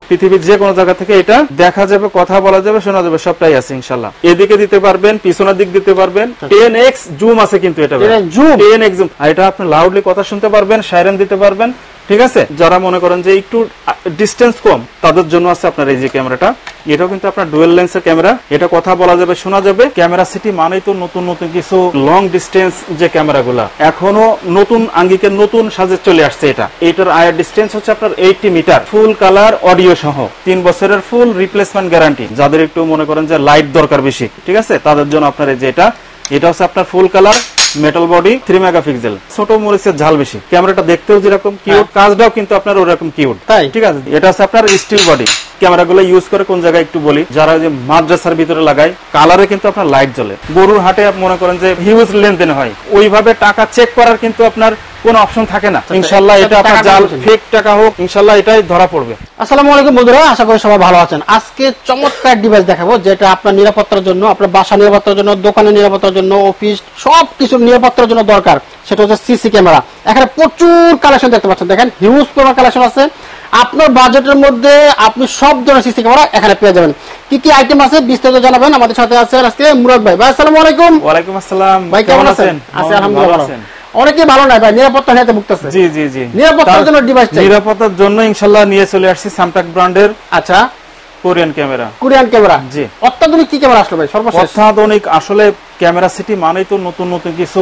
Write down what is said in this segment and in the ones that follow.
পৃথিবীর যে কোনো জায়গা থেকে এটা দেখা যাবে, কথা বলা যাবে, শোনা যাবে, সবটাই আছে ইনশাআল্লাহ। এদিকে দিতে পারবেন, পিছনের দিক দিতে পারবেন, 10x জুম আছে কিন্তু এটা 10x জুম, আর এটা আপনি লাউডলি কথা শুনতে পারবেন, সাইরেন দিতে পারবেন। ঠিক আছে, যারা মনে করেন যে একটু ডিস্টেন্স কম তাদের জন্য আছে আপনার এই যে ক্যামেরাটা। এটাও কিন্তু আপনার ডুয়েল লেন্সের ক্যামেরা, এটা কথা বলা যাবে, শোনা যাবে। ক্যামেরা সিটি মানেই তো নতুন নতুন কিছু লং ডিস্টেন্স যে ক্যামেরাগুলা এখনো নতুন আঙ্গিকের নতুন সাজে চলে আসছে। এটার আয়ার ডিস্টেন্স হচ্ছে আপনার 80 মিটার, ফুল কালার অডিও সহ, 3 বছরের ফুল রিপ্লেসমেন্ট গ্যারান্টি। যাদের একটু মনে করেন যে লাইট দরকার বেশি, ঠিক আছে, তাদের জন্য আপনার এই যে এটা হচ্ছে আপনার ফুল কালার মেটাল বডি, 3 মেগাপিক্সেল, ছোট মরিচের ঝাল বেশি। ক্যামেরাটা দেখতেও যেরকম কিউট, কাজটাও কিন্তু আপনার ওরকম কিউট, ঠিক আছে। এটা হচ্ছে আপনার স্টিল বডি। ক্যামেরাগুলো ইউজ করে কোন জায়গায় একটু বলি, যারা যে মাদ্রাসার ভিতরে লাগায়, কালারে কিন্তু আপনার লাইট জ্বলে। গরুর হাটে মনে করেন যে হিউজ লেনদেন হয়, ওইভাবে টাকা চেক করার কিন্তু আপনার কোন অপশন থাকে না। ইনশাআল্লাহ এটা আপনার জাল ফেক টাকা হোক, ইনশাআল্লাহ এটাই ধরা পড়বে। আসসালামু আলাইকুম বন্ধুরা, আশা করি সবাই ভালো আছেন। আজকে চমৎকার ডিভাইস দেখাবো, যেটা আপনার নিরাপত্তার জন্য, আপনার বাসা নিরাপত্তার জন্য, দোকানের নিরাপত্তার জন্য, অফিস সবকিছুর নিরাপত্তার জন্য দরকার। সেটা হচ্ছে সিসি ক্যামেরা। এখানে প্রচুর কালেকশন দেখতে পাচ্ছেন, দেখেন হিউজ পরিমাণ কালেকশন আছে। আপনার বাজেটের মধ্যে আপনি সব ধরনের সিসি ক্যামেরা এখানে পেয়ে যাবেন। কি কি আইটেম আছে বিস্তারিত জানাবেন। আমাদের সাথে আছে আজকে মুরাদ ভাই। ভাই আসসালামু আলাইকুম। ওয়ালাইকুম আসসালাম। ভাই কেমন আছেন? আছি আলহামদুলিল্লাহ। অনেকে ভালো নাই ভাই, নিরাপত্তা নিতে ভুগতেছে। জি জি জি, নিরাপত্তার জন্য ডিভাইস চাই। নিরাপত্তার জন্য ইনশাআল্লাহ নিয়ে চলে আসছি সামটাক ব্র্যান্ডের আচ্ছা কোরিয়ান ক্যামেরা। কোরিয়ান ক্যামেরা, জি। অত্যাধুনিক কি ক্যামেরা আসলো ভাই সর্বশেষ? অত্যাধুনিক আসলে ক্যামেরা সিটি মানেই তো নতুন নতুন কিছু,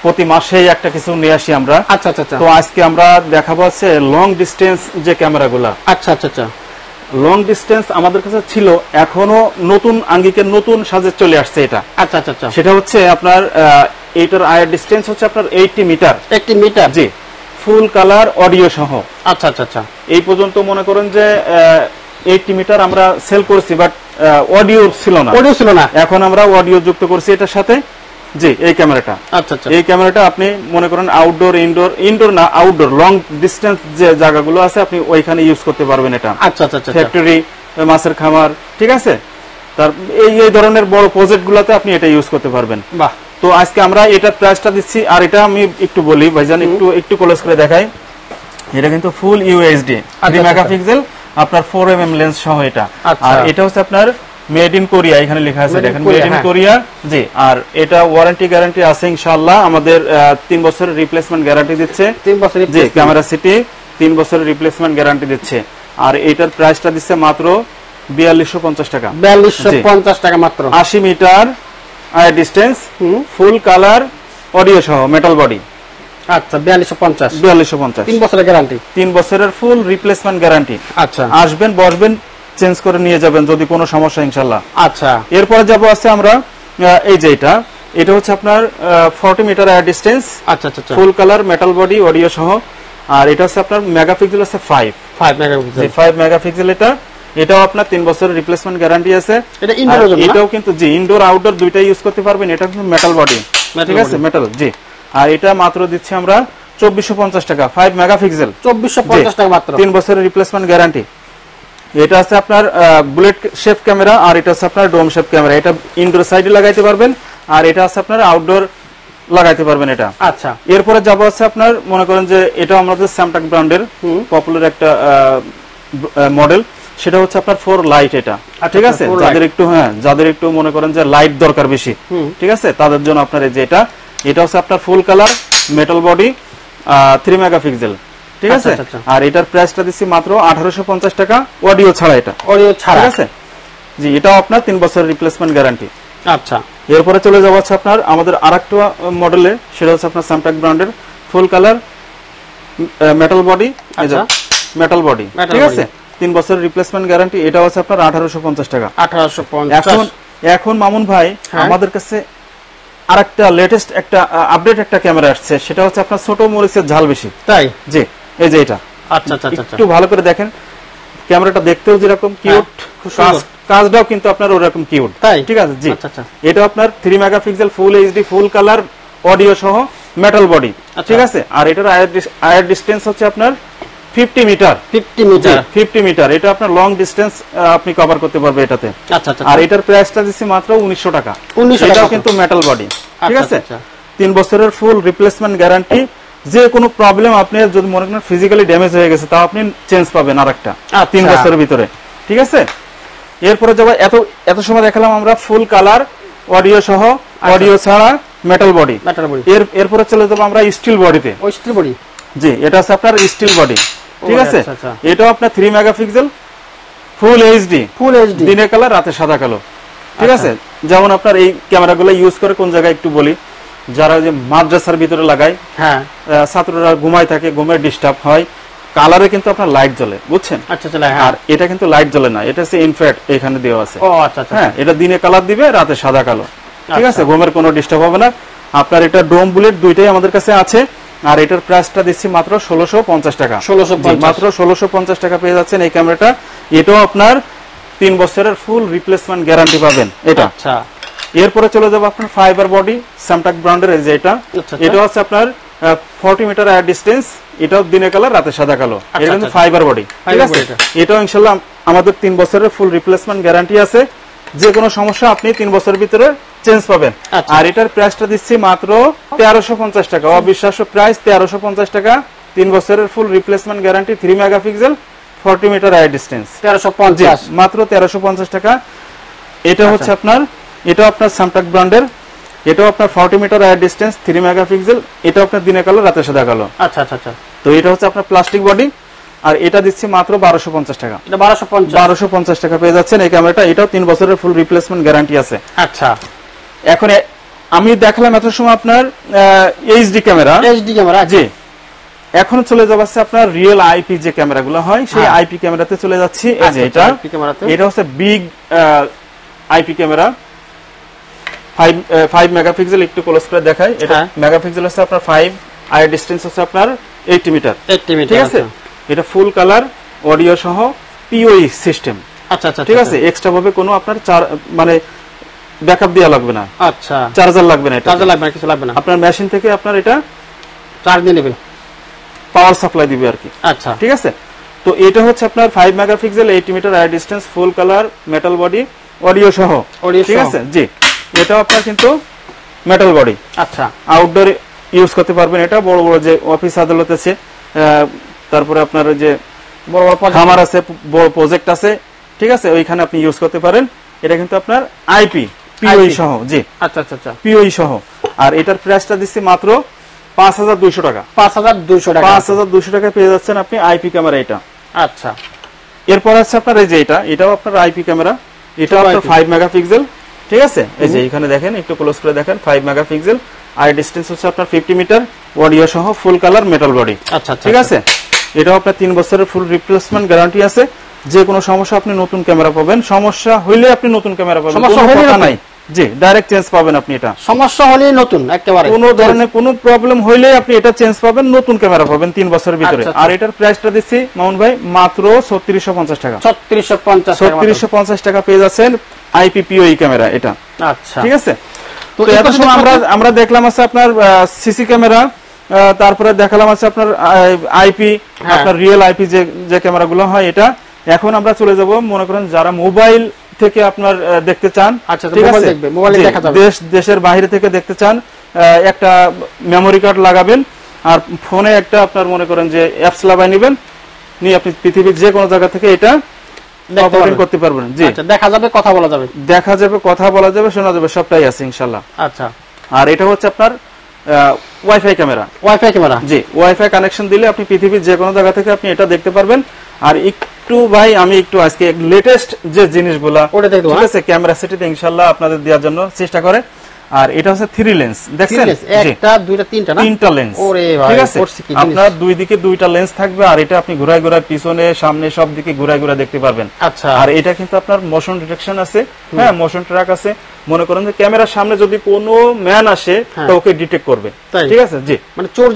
প্রতি মাসেই একটা কিছু নিয়ে আসি আমরা। আচ্ছা আচ্ছা। তো আজকে আমরা দেখাবো আছে লং ডিস্টেন্স যে ক্যামেরাগুলা। আচ্ছা আচ্ছা আচ্ছা। লং ডিস্টেন্স আমাদের কাছে ছিল, এখনো নতুন আঙ্গিকের নতুন সাজে চলে আসছে এটা। আচ্ছা আচ্ছা আচ্ছা। সেটা হচ্ছে আপনার এটার আয়ার ডিস্টেন্স হচ্ছে আপনার 80 মিটার। 80 মিটার, জি, ফুল কালার অডিও সহ। আচ্ছা আচ্ছা আচ্ছা। এই পর্যন্ত মনে করেন যে 80 মিটার আমরা সেল করেছি, বাট অডিও ছিল না। এখন আমরা অডিও যুক্ত করছি এটার সাথে। জি, এই ক্যামেরাটা। আচ্ছা আচ্ছা। এই ক্যামেরাটা আপনি মনে করেন আউটডোর, ইনডোর না আউটডোর, লং ডিস্টেন্স যে জায়গাগুলো আছে আপনি ওইখানে ইউজ করতে পারবেন এটা। আচ্ছা আচ্ছা আচ্ছা। ফ্যাক্টরি, মাছের খামার, ঠিক আছে, তার এই ধরনের বড় প্রজেক্ট গুলাতে আপনি এটা ইউজ করতে পারবেন। বাহ। তো আজকে আমরা এটার প্রাইসটা দিচ্ছি, আর এটা আমি একটু বলি ভাইজান, একটু ক্লোজ করে দেখাই। এটা কিন্তু ফুল ইউএসডি 3 মেগাপিক্সেল, আপনার 4mm লেন্স সহ এটা। আর এটা হচ্ছে আপনার মেড ইন কোরিয়া, এখানে লেখা আছে দেখেন মেড ইন কোরিয়া। জি, আর এটা ওয়ারেন্টি গ্যারান্টি আছে ইনশাআল্লাহ। আমাদের 3 বছরের রিপ্লেসমেন্ট গ্যারান্টি দিচ্ছে। 3 বছরের, জি, ক্যামেরা সিটি 3 বছরের রিপ্লেসমেন্ট গ্যারান্টি দিচ্ছে। আর এটার প্রাইসটা দিচ্ছে মাত্র 4250 টাকা। 4250 টাকা মাত্র। 80 মিটার আয়ার ডিস্টেন্স, ফুল কালার অডিও সহ, মেটাল বডি। আচ্ছা, 4250। 4250, 3 বছরের গ্যারান্টি, 3 বছরের ফুল রিপ্লেসমেন্ট গ্যারান্টি। আচ্ছা, আসবেন, বসবেন, চেঞ্জ করে নিয়ে যাবেন যদি কোনো সমস্যা, ইনশাআল্লাহ। আচ্ছা, এরপরে যাব আছে আমরা এই যে এটা হচ্ছে আপনার 40 মিটার আয়ার ডিস্টেন্স, আচ্ছা আচ্ছা, ফুল কালার মেটাল বডি অডিও সহ। আর এটা হচ্ছে আপনার মেগাপিক্সেল আছে 5 মেগাপিক্সেল, 5 মেগাপিক্সেল। এটাও আপনার 3 বছরের রিপ্লেসমেন্ট গ্যারান্টি আছে। এটা ইনডোর জন্য, এটাও কিন্তু জি ইনডোর আউটডোর দুইটাই ইউজ করতে পারবেন। এটা কিন্তু মেটাল বডি, ঠিক আছে, মেটাল। জি, আর এটা মাত্র দিচ্ছি আমরা 2450 টাকা, 5 মেগাপিক্সেল, 2450 টাকা মাত্র, 3 বছরের রিপ্লেসমেন্ট গ্যারান্টি। এটা আছে আপনার বুলেট শেপ ক্যামেরা, আর এটা আছে আপনার ডোম শেপ ক্যামেরা। এটা ইনডোর সাইডে লাগাইতে পারবেন, আর এটা আছে আপনার আউটডোর লাগাইতে পারবেন এটা। আচ্ছা, এরপরে যাব আছে আপনার মনে করেন যে এটা আমাদের সামটাক ব্র্যান্ডের পপুলার একটা মডেল। সেটা হচ্ছে আপনার 4 লাইট এটা, ঠিক আছে। যাদের একটু মনে করেন যে লাইট দরকার বেশি, ঠিক আছে, তাদের জন্য আপনার এই যে এটা হচ্ছে আপনার ফুল কালার মেটাল বডি, 3 মেগাপিক্সেল, ঠিক আছে। আর এটার প্রাইসটা দিচ্ছি মাত্র 1850 টাকা, অডিও ছাড়া। এটা অডিও ছাড়া, ঠিক আছে। জি, এটাও আপনার 3 বছরের রিপ্লেসমেন্ট গ্যারান্টি। আচ্ছা, এরপরে চলে যাবো হচ্ছে আপনার আমাদের আরেকটা মডেলে। সেটা হচ্ছে আপনার সামটাক ব্র্যান্ডের ফুল colour metal body, metal body, ঠিক আছে, 3 বছরের রিপ্লেসমেন্ট গ্যারান্টি। এটা হচ্ছে আপনার 1850 টাকা। 1850। এখন মামুন ভাই, আমাদের কাছে আরেকটা লেটেস্ট একটা আপডেট একটা ক্যামেরা আসছে। সেটা হচ্ছে আপনার ছোট মরিচের ঝাল বেশি। তাই? জি, এই যে এটা। আচ্ছা আচ্ছা আচ্ছা, একটু ভালো করে দেখেন, ক্যামেরাটা দেখতেও যেরকম কিউট, কাজটাও কিন্তু আপনার ওরকম কিউট, ঠিক আছে। জি, এটা আপনার 3 megapixel full HD full colour audio সহ মেটাল বডি, ঠিক আছে। আর এটার আয়ার ডিস্টেন্স হচ্ছে আপনার 50 মিটার। 50 মিটার। এটা আপনার লং ডিস্টেন্স আপনি কভার করতে পারবে এটাতে। আচ্ছা আচ্ছা। আর এটার প্রাইসটা দিচ্ছি মাত্র 1900 টাকা। এটাও কিন্তু মেটাল বডি, ঠিক আছে। 3 বছরের ফুল রিপ্লেসমেন্ট গ্যারান্টি। যে কোনো প্রবলেম আপনি যদি মনে করেন ফিজিক্যালি ড্যামেজ হয়ে গেছে তাও আপনি চেঞ্জ পাবেন আরেকটা 3 বছরের ভিতরে। ঠিক আছে, এরপরে যাব এত সময় দেখালাম আমরা ফুল কালার অডিও সহ, অডিও ছাড়া মেটাল বডি। এরপরে চলে যাব আমরা স্টিল বডিতে। স্টিল বডি, জি, এটা হচ্ছে আপনার স্টিল বডি। ঠিক আছে, এটাও আপনার 3 মেগাপিক্সেল ফুল এইচডি, দিনের কালার রাতে সাদা কালো। ঠিক আছে, যেমন আপনার এই ক্যামেরাগুলো ইউজ করে কোন জায়গায় একটু বলি, যারা যে মাদ্রাসার ভিতরে লাগায়, হ্যাঁ, ছাত্ররা ঘুমায় থাকে, ঘুমের ডিস্টার্ব হয়, কালারে কিন্তু আপনার লাইট জ্বলে, বুঝছেন? আচ্ছা, আর এটা কিন্তু লাইট জ্বলে না, এটা হচ্ছে ইনফ্রারেড এখানে দেওয়া আছে। হ্যাঁ, এটা দিনে কালার দিবে, রাতে সাদা কালো। ঠিক আছে, ঘুমের কোনো ডিস্টার্ব হবে না। আপনার এটা ডোম বুলেট দুইটাই আমাদের কাছে আছে, আর এটার প্রাইসটা দিচ্ছি মাত্র 1650 টাকা। মাত্র 1650 টাকা পেয়ে যাচ্ছেন এই ক্যামেরাটা। এটাও আপনার 3 বছরের ফুল রিপ্লেসমেন্ট গ্যারান্টি পাবেন এটা। আচ্ছা, এরপরে চলে যাবো আপনার ফাইবার বডি সামটাক ব্র্যান্ডের, এই যে এটা, এটা হচ্ছে আপনার 40 মিটার এয়ার ডিস্টেন্স, এটাও দিনের কালার রাতে সাদা কালো। এটা কিন্তু ফাইবার বডি। ঠিক আছে, এটাও ইনশাআল্লাহ আমাদের 3 বছরের ফুল রিপ্লেসমেন্ট গ্যারান্টি আছে। যে কোনো সমস্যা আপনি 3 বছরের ভিতরে চেঞ্জ পাবেন। আর এটার প্রাইসটা দিচ্ছি মাত্র 1350 টাকা। অবিশ্বাস্য প্রাইস, 1350 টাকা, 3 বছরের full replacement guarantee, 3 megapixel 40 metre air distance, 1350, মাত্র 1350 টাকা। এটা হচ্ছে আপনার, এটাও আপনার সামটাক ব্র্যান্ডের, এটাও আপনার 40 মিটার এয়ার ডিস্টেন্স, 3 মেগাপিক্সেল, এটাও আপনার দিনের কালো রাতে সাদা কালো। আচ্ছা আচ্ছা আচ্ছা, তো এটা হচ্ছে আপনার প্লাস্টিক বডি, আর এটা দিচ্ছি মাত্র 1250 টাকা। এটা 1250 টাকা পেয়ে যাচ্ছেন এই ক্যামেরাটা। এটাও 3 বছরের ফুল রিপ্লেসমেন্ট গ্যারান্টি আছে। আচ্ছা, এখন আমি দেখালাম এত সময় আপনার এইচডি ক্যামেরা, জি। এখন চলে যাচ্ছে আপনার রিয়েল আইপি যে ক্যামেরাগুলো হয়, সেই আইপি ক্যামেরাতে চলে যাচ্ছি। এই যে এটা হচ্ছে বিগ আইপি ক্যামেরা, 5 মেগাপিক্সেল। একটু ক্লোজ করে দেখাই, এটা মেগাপিক্সেল হচ্ছে আপনার 5, আর ডিসটেন্স হচ্ছে আপনার 80 মিটার। ঠিক আছে, এটা ফুল কালার অডিও সহ পিওই সিস্টেম। আচ্ছা আচ্ছা, ঠিক আছে, এক্সট্রা ভাবে কোনো আপনার মানে ব্যাকআপ দেওয়া লাগবে না। আচ্ছা, চার্জার লাগবে না, এটা চার্জার লাগবে না, কিছু লাগবে না। আপনার মেশিন থেকে আপনার এটা চার্জ দিয়ে নেবেন, পাওয়ার সাপ্লাই দিবে আর কি। আচ্ছা, ঠিক আছে। তো এটা হচ্ছে আপনার 5 megapixel, 80 metre air distance, full colour metal body, audio সহ। ঠিক আছে, জি, এটাও আপনার কিন্তু মেটাল বডি। আচ্ছা, আউটডোর ইউজ করতে পারবেন। এটা বড় বড় যে অফিস আদালত আছে, তারপরে আপনার যে বড় বড় খামার আছে, বড় প্রজেক্ট আছে, ঠিক আছে, ওইখানে আপনি ইউজ করতে পারেন। এটা কিন্তু আপনার আইপি পিওই সহ, জি। আচ্ছা আচ্ছা আচ্ছা, পিওই সহ। আর এটার প্রাইসটা দিচ্ছি মাত্র 5200 টাকা। 5200 টাকা, 5200 টাকা পেয়ে যাচ্ছেন আপনি আইপি ক্যামেরা এটা। আচ্ছা, এরপর আছে আপনার এই যে এটাও আপনার আইপি ক্যামেরা, এটাও আপনার 5 মেগাপিক্সেল। ঠিক আছে, এই যে এখানে দেখেন, একটু ক্লোজ করে দেখেন, 5 মেগাপিক্সেল, আর ডিসটেন্স হচ্ছে আপনার 50 মিটার, অডিও সহ ফুল কালার মেটাল বডি। আচ্ছা, ঠিক আছে, এটাও আপনার 3 বছরের ফুল রিপ্লেসমেন্ট গ্যারান্টি আছে। যে কোনো সমস্যা আপনি নতুন ক্যামেরা পাবেন, সমস্যা হইলে আপনি নতুন ক্যামেরা পাবেন, কোনো কথা নাই, জি, ডাইরেক্ট চেঞ্জ পাবেন আপনি। এটা সমস্যা হলে নতুন, একেবারে কোনো ধরনের কোনো প্রবলেম হইলে আপনি এটা চেঞ্জ পাবেন, নতুন ক্যামেরা পাবেন 3 বছরের ভিতরে। আর এটার প্রাইসটা দিচ্ছি মামুন ভাই মাত্র 3650 টাকা। 3650 টাকা পেয়ে যাচ্ছেন আইপিপিওই ক্যামেরা এটা। আচ্ছা, ঠিক আছে। তো এত সময় আমরা দেখলাম আছে আপনার সিসি ক্যামেরা, তারপরে দেখালাম আছে আপনার আইপি, আপনার রিয়েল আইপি যে ক্যামেরাগুলো হয় এটা। এখন আমরা চলে যাব, মনে করেন যারা মোবাইল থেকে আপনার দেখতে চান, ঠিক আছে, দেশের বাইরে থেকে দেখতে চান, একটা মেমোরি কার্ড লাগাবেন, আর ফোনে একটা আপনার মনে করেন যে অ্যাপস লাগাই নেবেন, নিয়ে আপনি পৃথিবীর যে কোনো জায়গা থেকে এটা করতে পারবেন। জি, দেখা যাবে, কথা বলা যাবে, দেখা যাবে, কথা বলা যাবে, শোনা যাবে, সবটাই আছে ইনশাআল্লাহ। আচ্ছা, আর এটা হচ্ছে আপনার ওয়াইফাই ক্যামেরা। ওয়াইফাই ক্যামেরা, জি, ওয়াইফাই কানেকশন দিলে আপনি পৃথিবীর যে কোনো জায়গা থেকে আপনি এটা দেখতে পারবেন। আর একটু ভাই আমি একটু আজকে লেটেস্ট যে জিনিসগুলা, ঠিক আছে, ক্যামেরা সেটিতে ইনশাআল্লাহ আপনাদের দেওয়ার জন্য চেষ্টা করে। আর এটা হচ্ছে 3 লেন্স, দেখছেন, একটা দুইটা তিনটা না, তিনটা লেন্স। ওরে ভাই, ঠিক আছে, আপনার দুই দিকে দুইটা লেন্স থাকবে, আর এটা আপনি ঘুরায় ঘুরায় পিছনে সামনে সব দিকে ঘুরায় ঘুরায় দেখতে পারবেন। আচ্ছা, আর এটা কিন্তু আপনার মোশন ডিটেকশন আছে, হ্যাঁ, মোশন ট্র্যাক আছে। মনে করেন যে ক্যামেরার সামনে যদি কোনো ম্যান আসে তো ওকে ডিটেক্ট করবে। ঠিক আছে, জি, মানে চোর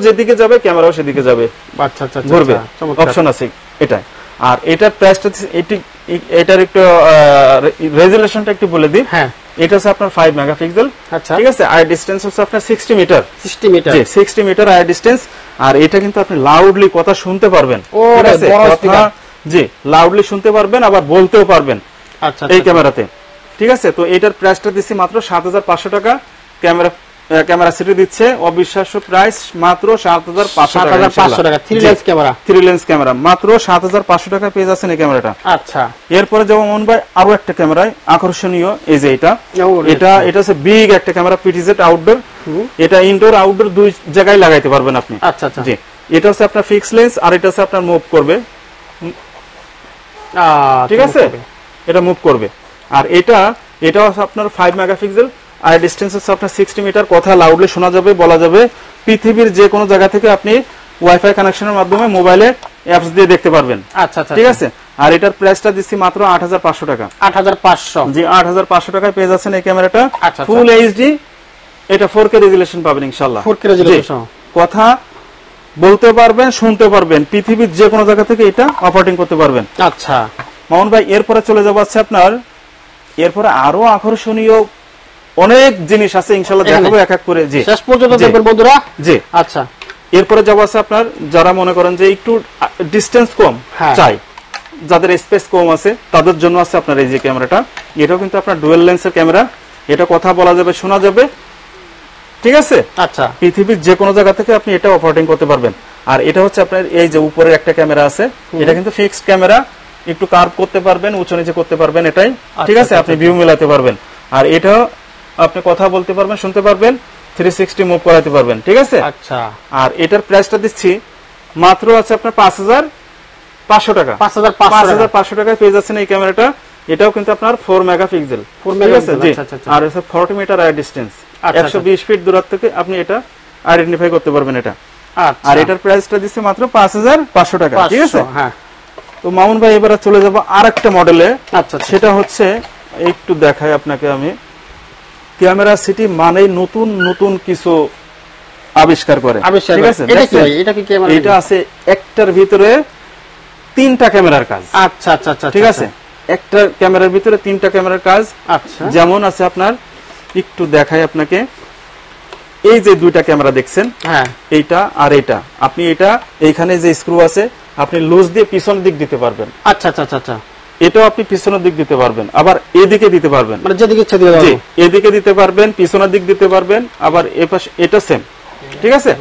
যেদিকে যাবে ক্যামেরাও সেদিকে যাবে। আচ্ছা আচ্ছা, ঘুরবে, অপশন আছে এটা। আর এটার প্রাইসটা এটার একটু রেজুলেশনটা একটু বলে দিই। হ্যাঁ, এটা হচ্ছে আপনার 5 মেগাপিক্সেল। আচ্ছা, ঠিক আছে, আই ডিসটেন্স হচ্ছে আপনার 60 মিটার। 60 মিটার, জি, 60 মিটার আই ডিসটেন্স। আর এটা কিন্তু আপনি লাউডলি কথা শুনতে পারবেন। ঠিক আছে, কথা, জি, লাউডলি শুনতে পারবেন, আবার বলতেও পারবেন। আচ্ছা, এই ক্যামেরাতে। ঠিক আছে, তো এটার প্রাইসটা দিচ্ছি মাত্র 7500 টাকা। ক্যামেরা ক্যামেরা সেটে দিচ্ছে অবিশ্বাস্য প্রাইস মাত্র 7500 টাকা। 7500 টাকা 3 লেন্স ক্যামেরা। 3 লেন্স ক্যামেরা মাত্র 7500 টাকা পেয়ে যাচ্ছেন এই ক্যামেরাটা। আচ্ছা, এরপরে যেমন মন ভাই আরো একটা ক্যামেরায় আকর্ষণীয় এই যে এটা হচ্ছে বিগ একটা ক্যামেরা পিটিজেড আউটডোর। এটা ইনডোর আউটডোর দুই জায়গায় লাগাইতে পারবেন আপনি। আচ্ছা আচ্ছা, জি এটা হচ্ছে আপনার ফিক্স লেন্স আর এটা হচ্ছে আপনার মুভ করবে, ঠিক আছে, এটা মুভ করবে। আর এটা হচ্ছে আপনার 5 মেগাপিক্সেল আর ডিসটেন্স হচ্ছে আপনার 60 মিটার। কথা লাউডলি শোনা যাবে, বলা যাবে, পৃথিবীর যে কোনো জায়গা থেকে আপনি ওয়াইফাই কানেকশনের মাধ্যমে মোবাইলে অ্যাপস দিয়ে দেখতে পারবেন। আচ্ছা আচ্ছা, ঠিক আছে। আর এটার প্রাইসটা দিচ্ছি মাত্র 8500 টাকা। 8500, জি 8500 টাকায় পেয়ে যাচ্ছেন এই ক্যামেরাটা। আচ্ছা, ফুল এইচডি, এটা 4K রেজোলিউশন পাবেন ইনশাআল্লাহ। 4K রেজোলিউশন, কথা বলতে পারবেন, শুনতে পারবেন, পৃথিবীর যে কোনো জায়গা থেকে এটা অপারেটিং করতে পারবেন। আচ্ছা মামুন ভাই এরপরে চলে যাবো হচ্ছে আপনার, এরপরে আরো আকর্ষণীয় অনেক জিনিস আছে ইনশাআল্লাহ দেখাবো এক এক করে। জি শেষ পর্যন্ত দেখবেন বন্ধুরা। জি আচ্ছা, এরপরে যাবো আছে আপনার যারা মনে করেন যে একটু ডিসটেন্স কম চাই, যাদের স্পেস কম আছে তাদের জন্য আছে আপনার এই যে ক্যামেরাটা। এটাও কিন্তু আপনার ডুয়াল লেন্সের ক্যামেরা, এটা কথা বলা যাবে, শোনা যাবে, ঠিক আছে। আচ্ছা, পৃথিবীর যে কোনো জায়গা থেকে আপনি এটা অপারেটিং করতে পারবেন। আর এটা হচ্ছে আপনার এই যে উপরের একটা ক্যামেরা আছে, এটা কিন্তু ফিক্সড ক্যামেরা, একটু কার্ভ করতে পারবেন, উঁচু নিচে করতে পারবেন এটাই, ঠিক আছে, আপনি ভিউ মেলাতে পারবেন। আর এটা আপনি কথা বলতে পারবেন, শুনতে পারবেন, 360 মুভ করাতে পারবেন, ঠিক আছে। আচ্ছা, আর এটার প্রাইসটা দিচ্ছি মাত্র আছে আপনার 5500 টাকা। 5500 টাকায় পেয়ে যাচ্ছেন এই ক্যামেরাটা। এটাও কিন্তু আপনার 4 মেগাপিক্সেল, ঠিক আছে। জি আর 40 মিটার এয়ার ডিসটেন্স, 120 ফিট দূরত্ব থেকে আপনি এটা আইডেন্টিফাই করতে পারবেন এটা। আর এটার প্রাইসটা দিচ্ছে মাত্র 5500 টাকা, ঠিক আছে। হ্যাঁ, তো মামুন ভাই এবারে চলে যাব আরেকটা মডেলে। আচ্ছা, সেটা হচ্ছে একটু দেখাই আপনাকে আমি, ক্যামেরা সিটি মানেই নতুন নতুন কিছু আবিষ্কার করে, ঠিক আছে। এটা আছে একটার ভিতরে 3টা ক্যামেরার কাজ। আচ্ছা আচ্ছা আচ্ছা, ঠিক আছে, একটা ক্যামেরার ভিতরে 3টা ক্যামেরার কাজ। আচ্ছা, যেমন আছে আপনার, একটু দেখাই আপনাকে, এই যে 2টা ক্যামেরা দেখছেন, হ্যাঁ এইটা আর এটা, আপনি এটা এইখানে যে স্ক্রু আছে আপনি লুজ দিয়ে পিছনের দিক দিতে পারবেন। আচ্ছা আচ্ছা আচ্ছা, এটাও আপনি পিছনের দিক দিতে পারবেন, আবার এদিকে দিতে পারবেন, মানে যেদিকে ইচ্ছা দিয়ে জি এদিকে দিতে পারবেন, পিছনের দিক দিতে পারবেন, আবার এপাশে এটা সেম, ঠিক আছে।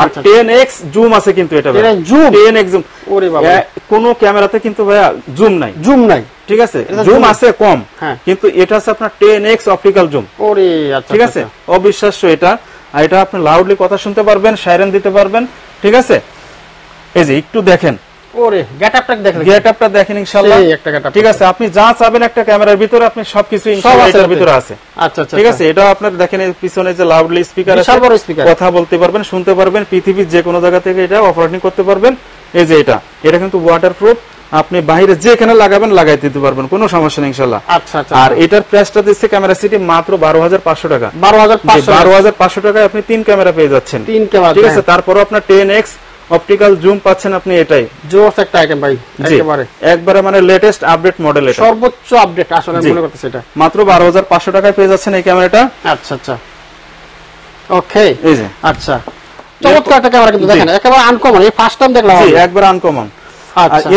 আর 10x জুম আছে কিন্তু এটা 10x জুম। ওরে বাবা, কোন ক্যামেরাতে কিন্তু ভাইয়া জুম নাই, ঠিক আছে, জুম আছে কম, কিন্তু এটা আছে আপনার 10x অপটিক্যাল জুম। ওরে আচ্ছা, ঠিক আছে, অবিশ্বাস্য এটা। আর এটা আপনি লাউডলি কথা শুনতে পারবেন, সাইরেন দিতে পারবেন, ঠিক আছে। এই যে একটু দেখেন, ওরে গেটআপটা দেখেন ইনশাআল্লাহ, ঠিক আছে। আপনি যা চাবেন একটা ক্যামেরার ভিতরে আপনি সবকিছু ইনশাআল্লাহ এটার ভিতরে আছে। আচ্ছা আচ্ছা, ঠিক আছে। এটা আপনার দেখেন পিছনে যে লাউডলি স্পিকার আছে, কথা বলতে পারবেন, শুনতে পারবেন, পৃথিবীর যে কোনো জায়গা থেকে এটা অপারেটিং করতে পারবেন। এই যে এটা কিন্তু ওয়াটারপ্রুফ, আপনি বাইরে যেখানে লাগাবেন লাগাই দিতে পারবেন, কোনো সমস্যা নেই ইনশাআল্লাহ। আচ্ছা আচ্ছা। আর এটার প্রাইসটা দিচ্ছে ক্যামেরা সিটি মাত্র 12500 টাকা। 12500 টাকায় আপনি 3 ক্যামেরা পেয়ে যাচ্ছেন, 3 ক্যামেরা, ঠিক আছে। তারপর আপনার 10x অপটিক্যাল জুম পাচ্ছেন আপনি, এটাই জোস একটা আইটেম ভাই, একবারে মানে লেটেস্ট আপডেট মডেল, এটা সর্বোচ্চ আপডেট আসলে মনে করতেছি। এটা মাত্র 12500 টাকায় পেয়ে যাচ্ছেন এই ক্যামেরাটা। আচ্ছা আচ্ছা, ওকে, এই যে আচ্ছা, চমৎকার একটা ক্যামেরা কিন্তু দেখেন, একেবারে আনকমন, এই ফার্স্ট টাইম দেখলাম, জি একবারে আনকমন।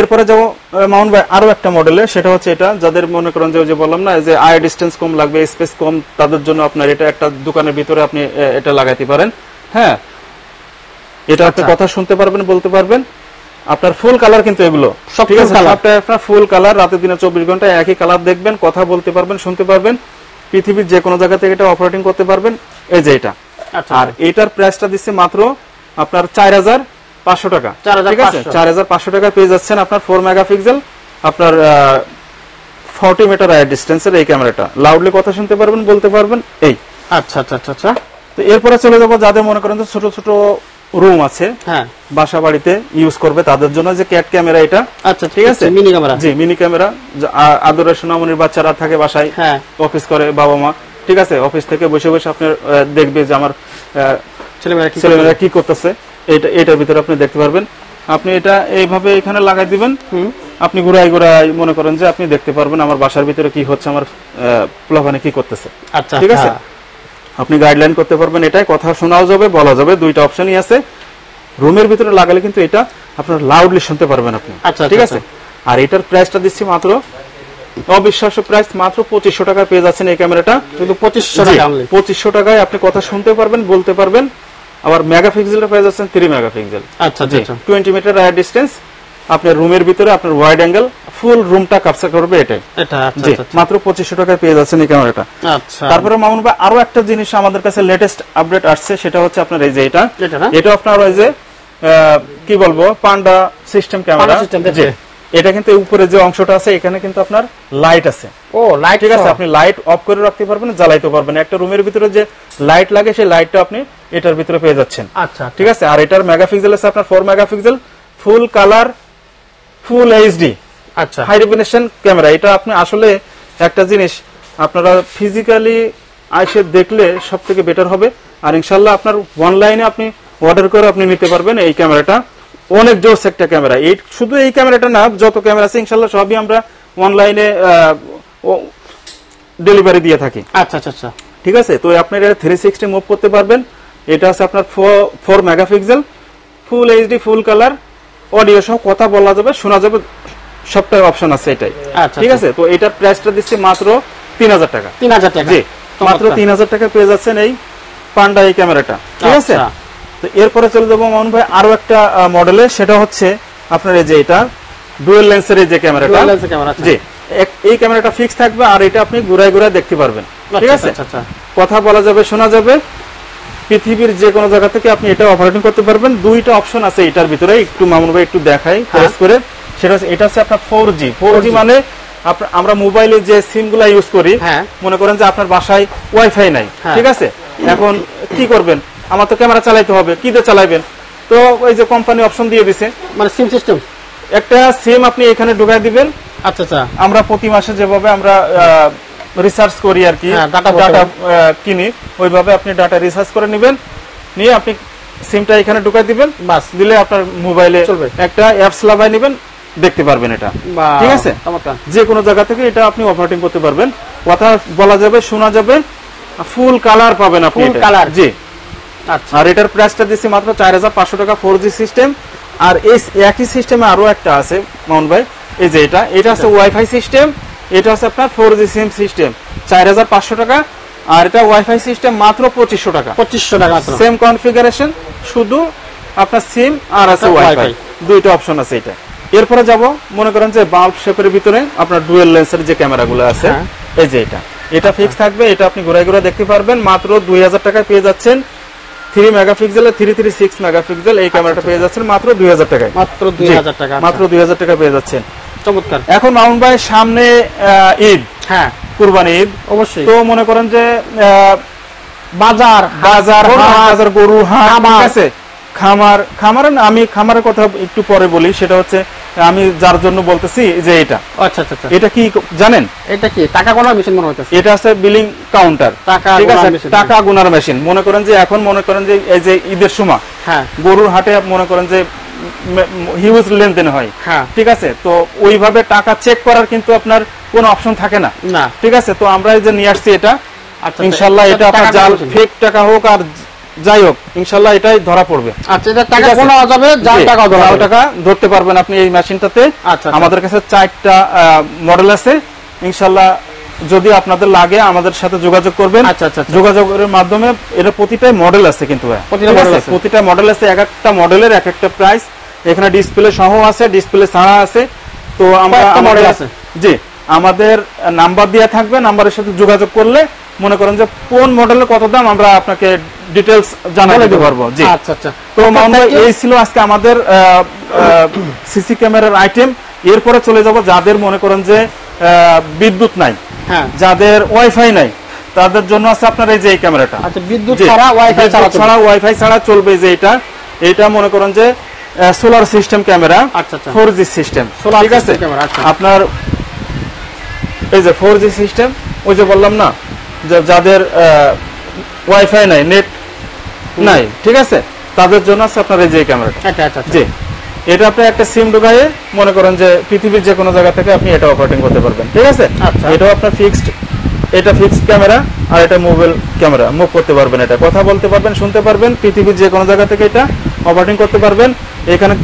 এরপরে যাবো মাউন্ট ভাই আরো একটা মডেলে, সেটা হচ্ছে এটা, যাদের মনে করেন যে বললাম না যে আই ডিস্টেন্স কম লাগবে, স্পেস কম, তাদের জন্য আপনার এটা একটা দোকানের ভিতরে আপনি এটা লাগাইতে পারেন। হ্যাঁ, এটা আপনি কথা শুনতে পারবেন, বলতে পারবেন, আপনার ফুল কালার কিন্তু এগুলো, ঠিক আছে, সবটা আপনার ফুল কালার, রাতে দিনে 24 ঘন্টা একই কালার দেখবেন, কথা বলতে পারবেন, শুনতে পারবেন, পৃথিবীর যে কোনো জায়গা থেকে এটা অপারেটিং করতে পারবেন। এই যে এটা। আর এটার প্রাইসটা দিচ্ছে মাত্র আপনার 4500 টাকা, ঠিক আছে। 4500 টাকা পেয়ে যাচ্ছেন আপনার 4 মেগাপিক্সেল, আপনার 40 মিটার এয়ার ডিস্টেন্সের এই ক্যামেরাটা, লাউডলি কথা শুনতে পারবেন, বলতে পারবেন। এই আচ্ছা আচ্ছা আচ্ছা। তো এরপরে চলে যাবো যাদের মনে করেন ছোট ছোট রুম আছে, হ্যাঁ, বাসা বাড়িতে ইউজ করবে, তাদের জন্য যে ক্যাট ক্যামেরা এটা। আচ্ছা, ঠিক আছে, মিনি ক্যামেরা, জি মিনি ক্যামেরা। আদরের সোনামণির বাচ্চারা থাকে বাসায়, হ্যাঁ, অফিস করে বাবা মা, ঠিক আছে, অফিস থেকে বসে বসে আপনার দেখবে যে আমার ছেলেমেয়েরা কি করতেছে, এটার ভিতরে আপনি দেখতে পারবেন। আপনি এটা এইভাবে এখানে লাগাই দিবেন, আপনি ঘুরাই ঘুরাই মনে করেন যে আপনি দেখতে পারবেন আমার বাসার ভিতরে কি হচ্ছে, আমার পোলাপানে কি করতেছে, আচ্ছা, ঠিক আছে। আপনি গাইডলাইন করতে পারবেন, এটাই কথা শোনাও যাবে, বলা যাবে, দুইটা অপশনই আছে। রুমের ভিতরে লাগালে কিন্তু এটা আপনার লাউডলি শুনতে পারবেন আপনি, ঠিক আছে। আর এটার প্রাইসটা দিচ্ছি মাত্র অবিশ্বাস্য প্রাইস, মাত্র 2500 টাকায় পেয়ে যাচ্ছেন এই ক্যামেরাটা। শুধু 2500 টাকা অনলি। 2500 টাকায় আপনি কথা শুনতে পারবেন, বলতে পারবেন। আবার মেগাপিক্সেলটা পেয়ে যাচ্ছেন 3 মেগাপিক্সেল। আচ্ছা আচ্ছা 20 মিটার রাইড ডিসটেন্স, আপনার রুমের ভিতরে আপনার ওয়াইড অ্যাঙ্গেল, ফুল রুমটা ক্যাপচার করবে এটাই। এটা আচ্ছা আচ্ছা মাত্র 2500 টাকায় পেয়ে যাচ্ছেন এই ক্যামেরাটা। আচ্ছা, তারপরে মামুন ভাই আরো একটা জিনিস আমাদের কাছে লেটেস্ট আপডেট আসছে, সেটা হচ্ছে আপনার এই যে এটা আপনার ওই যে কি বলবো পান্ডা সিস্টেম ক্যামেরা। এটা কিন্তু উপরে যে অংশটা আছে এখানে কিন্তু আপনার লাইট আছে। ও লাইট, ঠিক আছে, আপনি লাইট অফ করে রাখতে পারবেন, জ্বালাইতে পারবেন। একটা রুমের ভিতরে যে লাইট লাগে সেই লাইটটা আপনি এটার ভিতরে পেয়ে যাচ্ছেন। আচ্ছা ঠিক আছে, আর এটার মেগাপিক্সেল আছে আপনার 4 megapixel, full colour, full HD, আচ্ছা হাই রেজোলিউশন ক্যামেরা। এটা আপনি আসলে একটা জিনিস আপনারা ফিজিক্যালি আইসে দেখলে সবথেকে বেটার হবে। আর ইনশাআল্লাহ আপনার অনলাইনে আপনি অর্ডার করে আপনি নিতে পারবেন এই ক্যামেরাটা। অনেক জোস একটা ক্যামেরা। এই শুধু এই ক্যামেরাটা না, যত ক্যামেরা আছে ইনশাআল্লাহ সবই আমরা অনলাইনে ডেলিভারি দিয়ে থাকি। আচ্ছা আচ্ছা আচ্ছা ঠিক আছে, তো আপনি এটা 360 মুভ করতে পারবেন। এটা আছে আপনার 4 megapixel, full HD, full colour, audio সহ কথা বলা যাবে, শোনা যাবে, সবটাই অপশন আছে এটাই। ঠিক আছে, তো এটার প্রাইসটা দিচ্ছি মাত্র 3000 টাকা। 3000 টাকা, জি মাত্র 3000 টাকা পেয়ে যাচ্ছেন এই পান্ডা এই ক্যামেরাটা। ঠিক আছে, তো এরপরে চলে যাবো মামুন ভাই আরো একটা মডেলে, সেটা হচ্ছে আপনার এই যে এটা ডুয়াল লেন্সের এই যে ক্যামেরাটা। জি, এই ক্যামেরাটা ফিক্স থাকবে আর এটা আপনি ঘুরায় ঘুরায় দেখতে পারবেন। ঠিক আছে, কথা বলা যাবে, শোনা যাবে, পৃথিবীর যে কোনো জায়গা থেকে আপনি এটা অপারেটিং করতে পারবেন। দুইটা অপশন আছে এটার ভিতরে, একটু মামুন ভাই একটু দেখাই প্রেস করে। সেটা হচ্ছে এটা হচ্ছে আপনার 4G মানে আমরা মোবাইলে যে সিম গুলা ইউজ করি, মনে করেন যে আপনার বাসায় ওয়াইফাই নাই। ঠিক আছে, এখন কি করবেন, আমার তো ক্যামেরা চালাইতে হবে, কি দিয়ে চালাবেন? তো ওই যে কোম্পানি অপশন দিয়ে দিছে, মানে সিম সিস্টেম, একটা সিম আপনি এখানে ঢুকাই দিবেন। আচ্ছা আচ্ছা, আমরা প্রতি মাসে যেভাবে আমরা রিসার্চ করি আর কি, ডাটা কিনি, ওইভাবে আপনি ডাটা রিসার্চ করে নেবেন, নিয়ে আপনি সিমটা এখানে ঢুকাই দিবেন, বাস দিলে আপনার মোবাইলে একটা অ্যাপস লাগাই নেবেন, দেখতে পারবেন এটা। ঠিক আছে, যে কোনো জায়গা থেকে এটা আপনি অপারেটিং করতে পারবেন, কথা বলা যাবে, শোনা যাবে, ফুল কালার পাবেন আপনি। জি, আর এটার প্রাইসটা দিচ্ছি মাত্র 4500 টাকা, 4G সিস্টেম। আর এই একই সিস্টেমে আরো একটা আছে মামুন ভাই, এই যে এটা আছে ওয়াইফাই সিস্টেম, এটা আছে আপনার 4G সিম সিস্টেম, 4500 টাকা। আর এটা ওয়াইফাই সিস্টেম মাত্র 2500 টাকা। 2500 টাকা সেম কনফিগারেশন, শুধু আপনার সিম আর আছে ওয়াইফাই, দুইটা অপশন আছে এটা। এরপরে যাব, মনে করেন যে বাল্ব শেপের ভিতরে আপনার ডুয়াল লেন্সের যে ক্যামেরাগুলো আছে, এই যে এটা ফিক্স থাকবে, এটা আপনি ঘুরাই ঘুরাই দেখতে পারবেন। মাত্র 2000 টাকায় পেয়ে যাচ্ছেন 3 মেগাপিক্সেল 336 মেগাপিক্সেল এই ক্যামেরাটা পেয়ে যাচ্ছেন মাত্র 2000 টাকায়। মাত্র 2000 টাকা, মাত্র 2000 টাকা পেয়ে যাচ্ছেন। চমৎকার। এখন মামুন ভাই সামনে ঈদ, কুরবানি ঈদ অবশ্যই, তো মনে করেন যে বাজার গরু হাট, ঠিক আছে, খামার আমি খামারের কথা একটু পরে বলি। সেটা হচ্ছে আমি যার জন্য বলতেছি যে এটা, আচ্ছা আচ্ছা, এটা কি জানেন? এটা কি টাকা গোনার মেশিন মনে হচ্ছে? এটা আছে বিলিং কাউন্টার, ঠিক আছে, টাকা গোনার মেশিন। মনে করেন যে এখন মনে করেন যে এই যে ঈদের সময় গরুর হাটে মনে করেন যে হিউজ লেনদেন হয়, ঠিক আছে, তো ওইভাবে টাকা চেক করার কিন্তু আপনার কোনো অপশন থাকে না। ঠিক আছে, তো আমরা এই যে নিয়ে আসছি এটা, ইনশাআল্লাহ এটা আপনার জাল ফেক টাকা হোক আর যাই হোক, ইনশাআল্লাহ এটাই ধরা পড়বে। আচ্ছা, এটা টাকা গোনা যাবে, জাল টাকা ধরতে পারবেন আপনি এই মেশিনটাতে। আমাদের কাছে 4টা মডেল আছে, ইনশাআল্লাহ যদি আপনাদের লাগে আমাদের সাথে যোগাযোগ করবেন। যোগাযোগের মাধ্যমে এটা প্রতিটা মডেল আছে, কিন্তু প্রতিটা মডেল আছে, এক একটা মডেলের এক একটা প্রাইস। এখানে ডিসপ্লে সহ আছে, ডিসপ্লে ছাড়া আছে। তো আমরা মডেল আছে, জি, আমাদের নাম্বার দেওয়া থাকবে, নাম্বারের সাথে যোগাযোগ করলে মনে করেন যে কোন মডেলের কত দাম আমরা আপনাকে ডিটেইলস জানিয়ে দিতে পারবো। জি, আচ্ছা আচ্ছা। তো এই ছিল আজকে আমাদের সিসি ক্যামেরার আইটেম। এরপরে চলে যাব যাদের মনে করেন যে বিদ্যুৎ নাই, যাদের ওয়াইফাই নাই, তাদের জন্য আছে আপনার এই যে এই ক্যামেরাটা। আচ্ছা, বিদ্যুৎ ছাড়া ওয়াইফাই ছাড়া চলবে যে এটা মনে করেন যে solar system camera, 4G system, ঠিক আছে। আপনার এই যে 4G সিস্টেম, ওই যে বললাম না যে যাদের ওয়াইফাই নাই, নেট নাই, ঠিক আছে, তাদের জন্য আছে আপনার এই যে ক্যামেরাটা। জি, এটা আপনি একটা সিম ঢুকায়ে মনে করেন যে পৃথিবীর যে কোনো জায়গা থেকে আপনি এটা অপারেটিং করতে পারবেন। ঠিক আছে, এটাও আপনার ফিক্সড, এটা ফিক্সড ক্যামেরা আর এটা মোবাইল ক্যামেরা, মুভ করতে পারবেন, এটা কথা বলতে পারবেন, শুনতে পারবেন, পৃথিবীর যে কোনো জায়গা থেকে এটা অপারেটিং করতে পারবেন। এখানে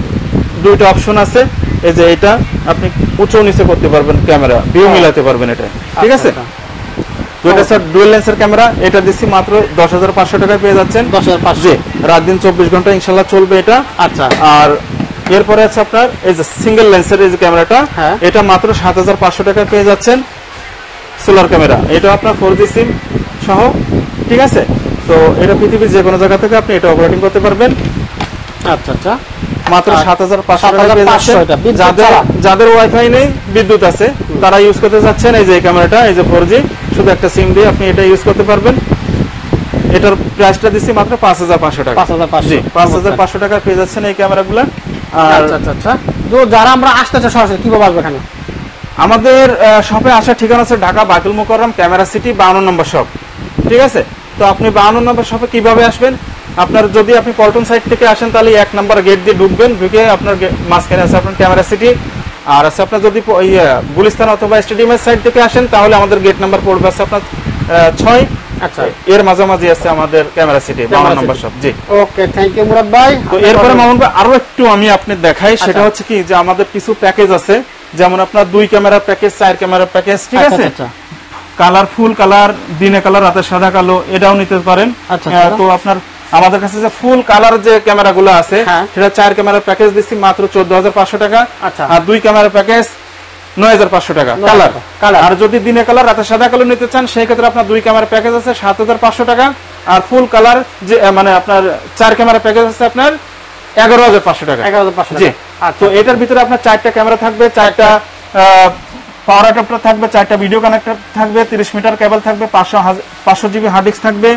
দুইটা অপশন আছে, এই যে এটা আপনি উঁচু নিচে করতে পারবেন, ক্যামেরা ভিউ মিলাতে পারবেন এটা, ঠিক আছে। তো এটা স্যার ডুয়াল লেন্সের ক্যামেরা, এটা দিচ্ছি মাত্র 10,500 টাকায় পেয়ে যাচ্ছেন। 10,500 জি, রাত দিন 24 ঘন্টা ইনশাআল্লাহ চলবে এটা। আচ্ছা, আর এরপরে আছে আপনার এই যে সিঙ্গেল লেন্সের এই যে ক্যামেরাটা, এটা মাত্র 7,500 টাকায় পেয়ে যাচ্ছেন। সোলার ক্যামেরা, এটা আপনার 4G সিম সহ, ঠিক আছে। তো এটা পৃথিবীর যে কোনো জায়গা থেকে আপনি এটা অপারেটিং করতে পারবেন। আচ্ছা আচ্ছা, মাত্র 7,500 টাকা পেয়ে যাচ্ছেন। যাদের ওয়াইফাই নেই, বিদ্যুৎ আছে, তারা ইউজ করতে যাচ্ছেন এই যে এই ক্যামেরাটা, এই যে 4G, শুধু একটা সিম দিয়ে আপনি এটা ইউজ করতে পারবেন। এটার প্রাইসটা দিচ্ছি মাত্র 5,500 টাকা। 5,500 টাকা পেয়ে যাচ্ছেন এই ক্যামেরাগুলো। আর আচ্ছা আচ্ছা, তো যারা আমরা আসতে চাই সরাসরি কিভাবে আসবে এখানে? আমাদের শপে আসার ঠিকানা আছে Dhaka Baitul Mokarram camera city 52 number shop, ঠিক আছে। তো আপনি 52 নম্বর শপে কিভাবে আসবেন? আপনার যদি আপনি পল্টন সাইড থেকে আসেন তাহলে 1 নম্বর গেট দিয়ে ঢুকবেন, ঢুকে আপনার মাঝখানে আছে আপনার ক্যামেরা সিটি। আর আছে আপনার যদি গুলিস্তান অথবা স্টেডিয়ামের সাইড থেকে আসেন তাহলে আমাদের গেট নাম্বার পড়বে আছে আপনার 6। আচ্ছা, এর মাঝামাঝি আছে আমাদের ক্যামেরা সিটি 52 নম্বর শপ। জি, ওকে, থ্যাংক ইউ মুরাদ ভাই। তো এরপরে মামুন ভাই আরো একটু আমি আপনি দেখাই, সেটা হচ্ছে কি যে আমাদের কিছু প্যাকেজ আছে, যেমন আপনার 2 ক্যামেরা প্যাকেজ, 4 ক্যামেরা প্যাকেজ, ঠিক আছে। কালার ফুল কালার, দিনে কালার, রাতে সাদা কালো, এটাও নিতে পারেন। তো আপনার আমাদের কাছে যে ফুল কালার যে ক্যামেরাগুলো আছে সেটা 4 ক্যামেরা প্যাকেজ দিচ্ছি মাত্র 14,500 টাকা। আর 2 ক্যামেরা প্যাকেজ 9,500 টাকা কালার। আর যদি দিনে কালার রাতে সাদা কালো নিতে চান সেই ক্ষেত্রে আপনার 2 ক্যামেরা প্যাকেজ আছে 7,500 টাকা। আর ফুল কালার যে মানে আপনার 4 ক্যামেরা প্যাকেজ আছে আপনার 11,500 টাকা। 11,500 জি, তো এটার ভিতরে আপনার 4টা ক্যামেরা থাকবে, 4টা পাওয়ার অ্যাডাপ্টার থাকবে, 4টা ভিডিও কানেক্টর থাকবে, 30 মিটার কেবল থাকবে, 500 জিবি হার্ড ডিস্ক থাকবে,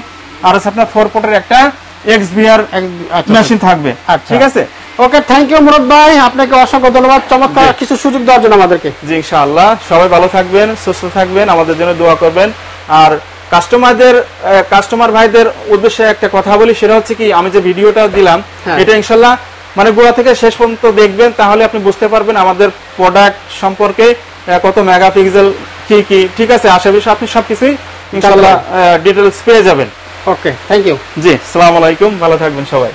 আর আছে আপনার 4 পোর্টের একটা XVR মেশিন থাকবে, ঠিক আছে। ওকে, থ্যাংক ইউ মুরাদ ভাই, আপনাকে অসংখ্য ধন্যবাদ চমৎকার কিছু সুযোগ দেওয়ার জন্য আমাদেরকে। জি, ইনশাআল্লাহ সবাই ভালো থাকবেন, সুস্থ থাকবেন, আমাদের জন্য দোয়া করবেন। আর কাস্টমার ভাইদের উদ্দেশ্যে একটা কথা বলি, সেটা হচ্ছে কি আমি যে ভিডিওটা দিলাম এটা ইনশাআল্লাহ মানে গোড়া থেকে শেষ পর্যন্ত দেখবেন, তাহলে আপনি বুঝতে পারবেন আমাদের প্রোডাক্ট সম্পর্কে কত মেগাপিক্সেল কি কি, ঠিক আছে। আশেপাশে আপনি সবকিছুই ইনশাআল্লাহ ডিটেইলস পেয়ে যাবেন। ওকে, থ্যাংক ইউ। জি, আসসালামু আলাইকুম, ভালো থাকবেন সবাই।